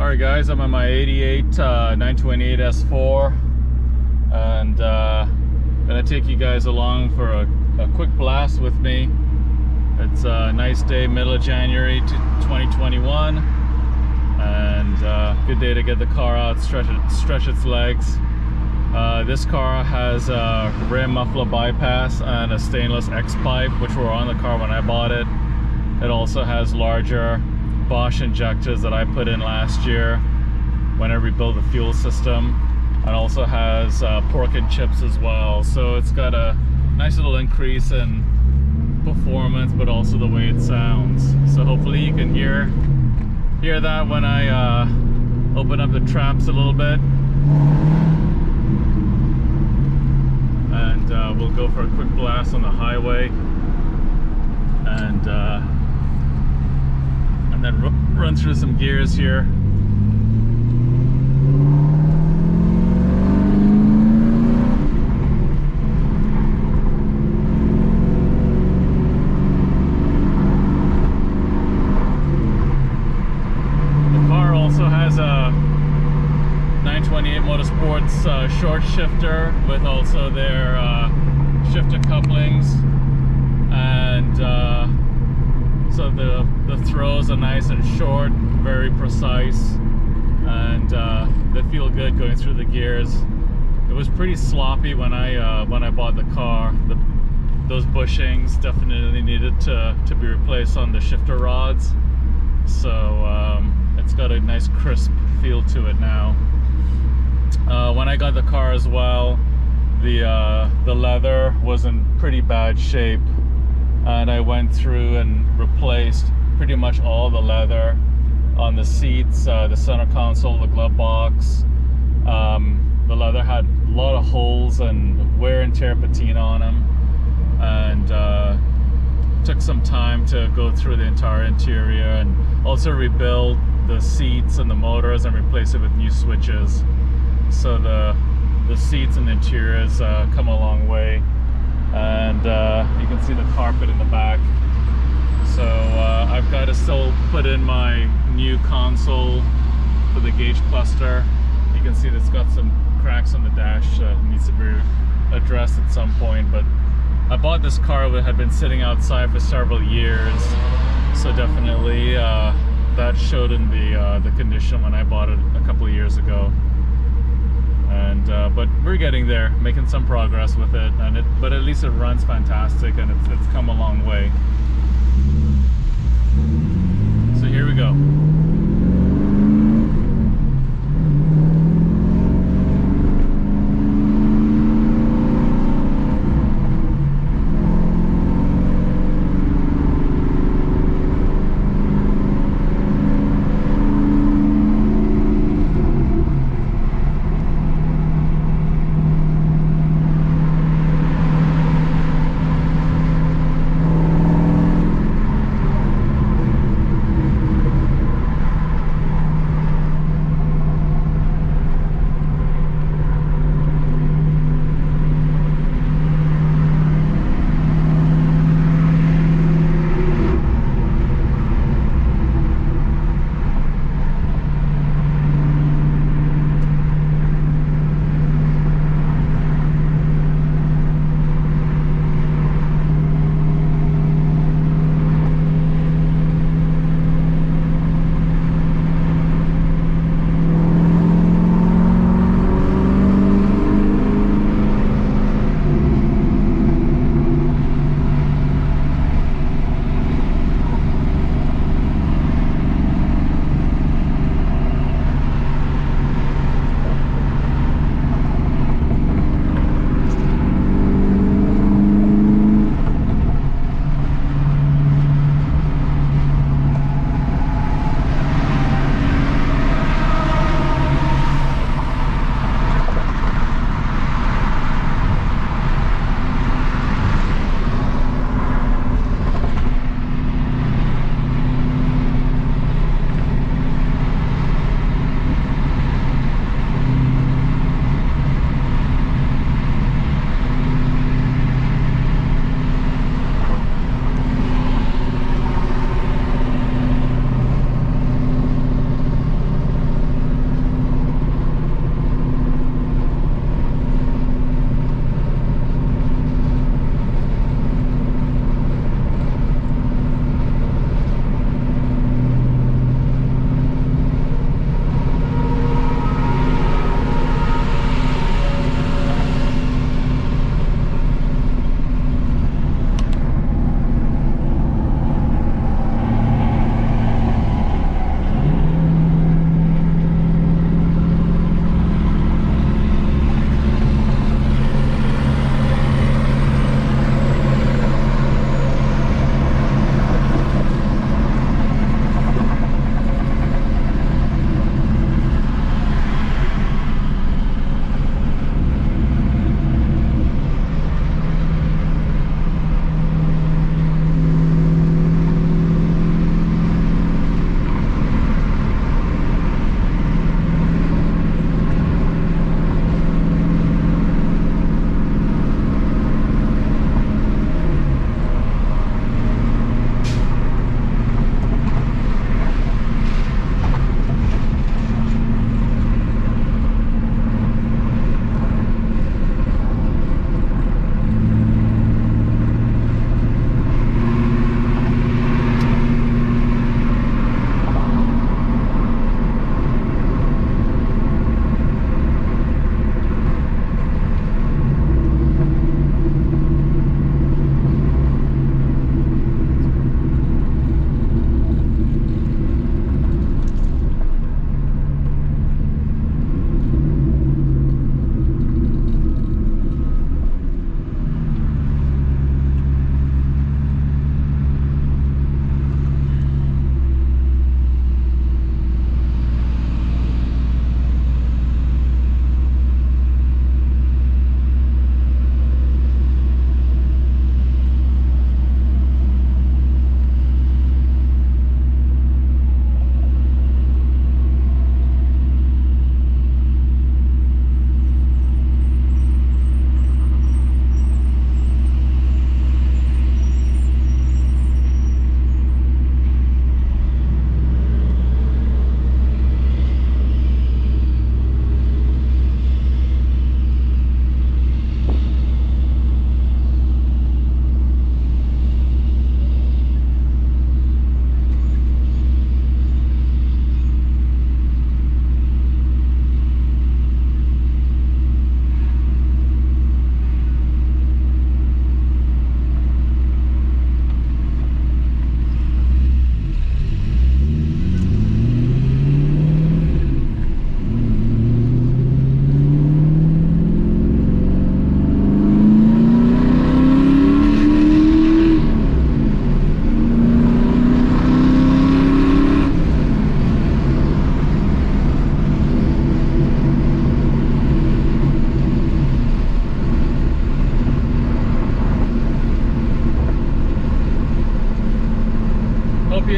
Alright guys, I'm on my 88 928 S4 and gonna take you guys along for a quick blast with me. It's a nice day, middle of January 2021, and good day to get the car out, stretch its legs. This car has a rear muffler bypass and a stainless X pipe, which were on the car when I bought it. It also has larger Porsche injectors that I put in last year when I rebuilt the fuel system, and also has pork and chips as well. So it's got a nice little increase in performance, but also the way it sounds. So hopefully you can hear that when I open up the traps a little bit. And we'll go for a quick blast on the highway, and then run through some gears here. The car also has a 928 Motorsports short shifter with also their shifter couplings, and so the throws are nice and short, very precise, and they feel good going through the gears. It was pretty sloppy when I bought the car. Those bushings definitely needed to be replaced on the shifter rods. So it's got a nice crisp feel to it now. When I got the car as well, the leather was in pretty bad shape, and I went through and replaced pretty much all the leather on the seats, the center console, the glove box. The leather had a lot of holes and wear and tear patina on them, and took some time to go through the entire interior and also rebuild the seats and the motors and replace it with new switches. So the seats and the interiors come a long way, and you can see the carpet in the back. So I've got to still put in my new console for the gauge cluster. You can see that it's got some cracks on the dash that needs to be addressed at some point, but I bought this car that had been sitting outside for several years, so definitely that showed in the condition when I bought it a couple of years ago. And but we're getting there, making some progress with it, but at least it runs fantastic, and it's come a long way. So here we go.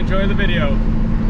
enjoy the video.